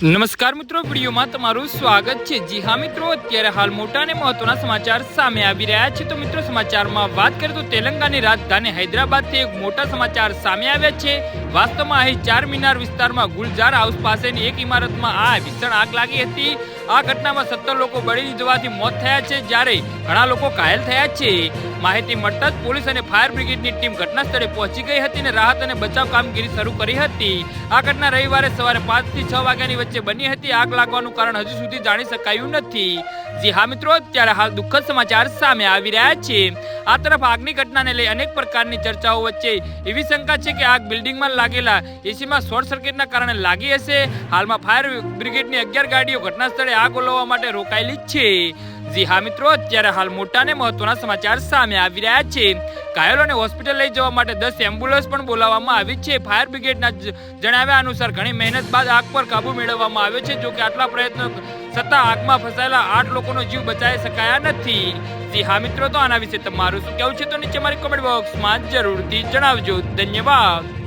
નમસ્કાર મિત્રો, વિડીયોમાં તમારું સ્વાગત છે। જી હા મિત્રો, અત્યારે હાલ મોટા અને મહત્વના સમાચાર સામે આવી રહ્યા છે। તો મિત્રો, સમાચારમાં વાત કરીએ તો તેલંગાણાની રાજધાની હૈદરાબાદથી એક મોટા સમાચાર સામે આવ્યા છે। વાસ્તવમાં અહીં 4 મીનાર વિસ્તારમાં ગુલજાર હાઉસ પાસેની એક ઇમારતમાં ભીષણ આગ લાગી હતી। આ ઘટનામાં 17 લોકો બળી જવાથી મોત થયા છે, જ્યારે ઘણા લોકો ઘાયલ થયા છે। માહિતી મળતા જ પોલીસ અને ફાયર બ્રિગેડની ટીમ ઘટના સ્થળે પહોંચી ગઈ હતી અને રાહત અને બચાવ કામગીરી શરૂ કરી હતી। આ ઘટના રવિવારે સવારે 5 થી 6 વાગ્યાની વચ્ચે બની હતી। આગ લાગવાનું કારણ હજુ સુધી જાણી શકાયું નથી। જી હા મિત્રો, અત્યારે હાલ દુઃખદ સમાચાર સામે આવી રહ્યા છે। આ તરફ આગની ઘટનાને લઈ અનેક પ્રકારની ચર્ચાઓ વચ્ચે એવી શંકા છે કે આગ બિલ્ડિંગમાં લાગેલા એસીમાં શોર્ટ સર્કિટના કારણે લાગી હશે। હાલમાં ફાયર બ્રિગેડની 11 ગાડીઓ ઘટના સ્થળે આગ ઓલવવા માટે રોકાયેલી છે। જી હા મિત્રો, અત્યારે હાલ મોટા અને મહત્વના સમાચાર સામે આવી રહ્યા છે। ઘાયલોને હોસ્પિટલ લઈ જવા માટે 10 એમ્બ્યુલન્સ પણ બોલાવવામાં આવી છે। ફાયર બ્રિગેડના જણાવ્યા અનુસાર ઘણી મહેનત બાદ આગ પર કાબુ મેળવવામાં આવ્યો છે। જો કે આટલા પ્રયત્નો છતાં આગમાં ફસાયેલા 8 લોકોનો જીવ બચાવી શકાયા નથી। જી હા મિત્રો, તો આના વિશે તમારું શું કહેવું છે તો નીચે મારી કોમેન્ટ બોક્સમાં જરૂરથી જણાવજો। ધન્યવાદ।